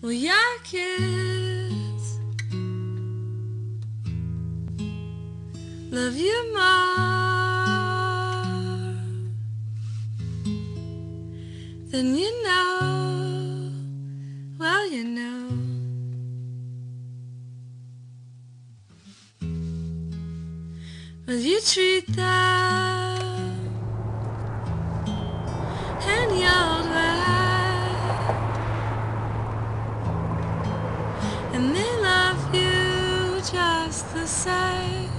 We are kids. Love you more than you know. Well, you know. Will you treat them any old way? And they love you just the same.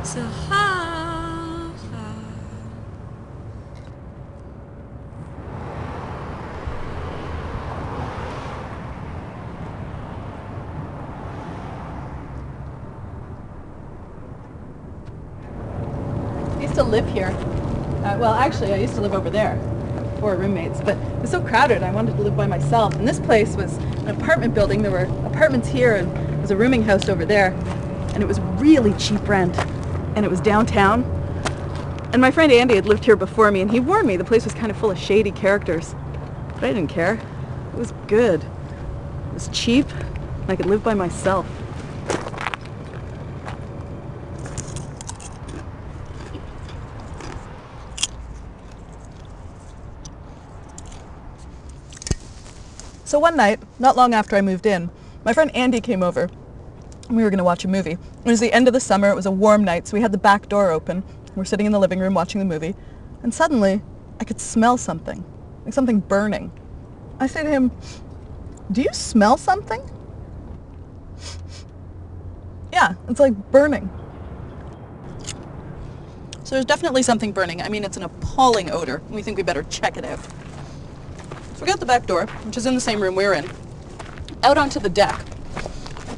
So hold on. I used to live here. Well, actually, I used to live over there. 4 roommates, but it was so crowded I wanted to live by myself. And this place was an apartment building. There were apartments here and there was a rooming house over there. And it was really cheap rent. And it was downtown. And my friend Andy had lived here before me and he warned me the place was kind of full of shady characters. But I didn't care. It was good. It was cheap and I could live by myself. So one night, not long after I moved in, my friend Andy came over and we were going to watch a movie. It was the end of the summer, it was a warm night, so we had the back door open. We're sitting in the living room watching the movie, and suddenly I could smell something, like something burning. I say to him, "Do you smell something?" "Yeah, it's like burning." So there's definitely something burning. I mean, it's an appalling odor, and we think we better check it out. So we got the back door, which is in the same room we're in, out onto the deck.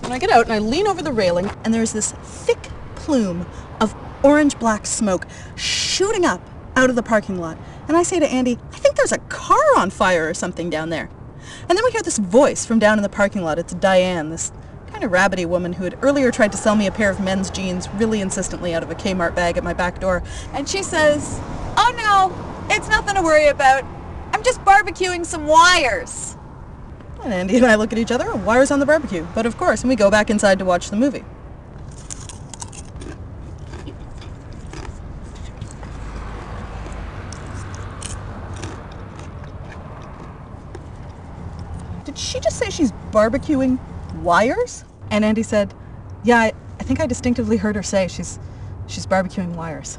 And I get out and I lean over the railing and there's this thick plume of orange-black smoke shooting up out of the parking lot. And I say to Andy, "I think there's a car on fire or something down there." And then we hear this voice from down in the parking lot. It's Diane, this kind of rabbity woman who had earlier tried to sell me a pair of men's jeans really insistently out of a Kmart bag at my back door. And she says, "Oh no, it's nothing to worry about. I'm just barbecuing some wires." And Andy and I look at each other, wires on the barbecue. But of course, and we go back inside to watch the movie. Did she just say she's barbecuing wires? And Andy said, "Yeah, I think I distinctively heard her say she's barbecuing wires."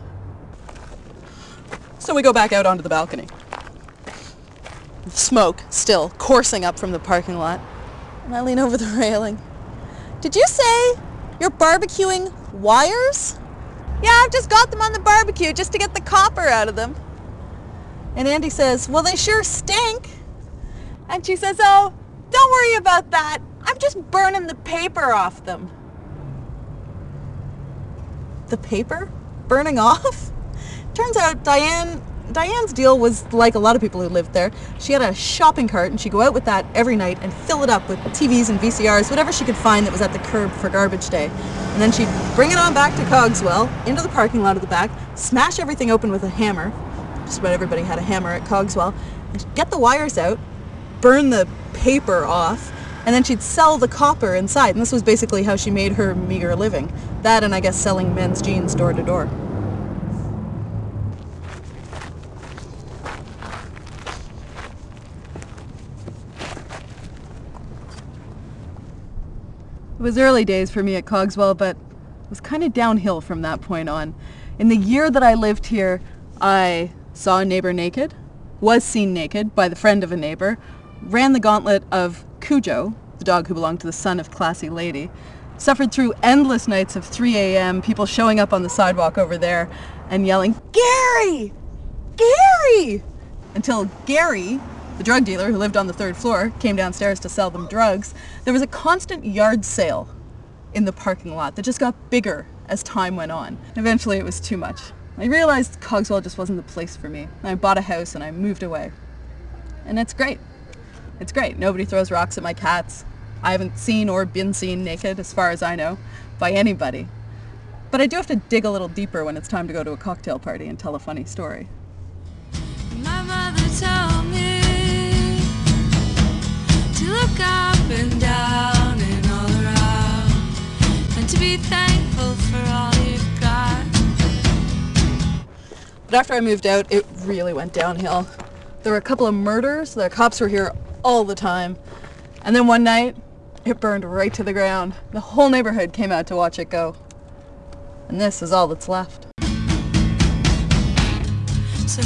So we go back out onto the balcony. Smoke still coursing up from the parking lot. And I lean over the railing. "Did you say you're barbecuing wires?" "Yeah, I've just got them on the barbecue just to get the copper out of them." And Andy says, "Well, they sure stink." And she says, "Oh, don't worry about that. I'm just burning the paper off them." The paper? Burning off? Turns out Diane's deal was like a lot of people who lived there. She had a shopping cart and she'd go out with that every night and fill it up with TVs and VCRs, whatever she could find that was at the curb for garbage day. And then she'd bring it on back to Cogswell, into the parking lot at the back, smash everything open with a hammer. Just about everybody had a hammer at Cogswell. And she'd get the wires out, burn the paper off, and then she'd sell the copper inside. And this was basically how she made her meager living. That and I guess selling men's jeans door to door. It was early days for me at Cogswell, but it was kind of downhill from that point on. In the year that I lived here, I saw a neighbor naked, was seen naked by the friend of a neighbor, ran the gauntlet of Kujo, the dog who belonged to the son of Classy Lady, suffered through endless nights of 3 a.m., people showing up on the sidewalk over there and yelling, "Gary! Gary!" Until Gary, the drug dealer who lived on the 3rd floor, came downstairs to sell them drugs. There was a constant yard sale in the parking lot that just got bigger as time went on. Eventually it was too much. I realized Cogswell just wasn't the place for me. I bought a house and I moved away. And it's great. It's great. Nobody throws rocks at my cats. I haven't seen or been seen naked, as far as I know, by anybody. But I do have to dig a little deeper when it's time to go to a cocktail party and tell a funny story. My mother told me to look up and down and all around, and to be thankful for all you've got. But after I moved out, it really went downhill. There were a couple of murders. The cops were here all the time. And then one night, it burned right to the ground. The whole neighborhood came out to watch it go. And this is all that's left. So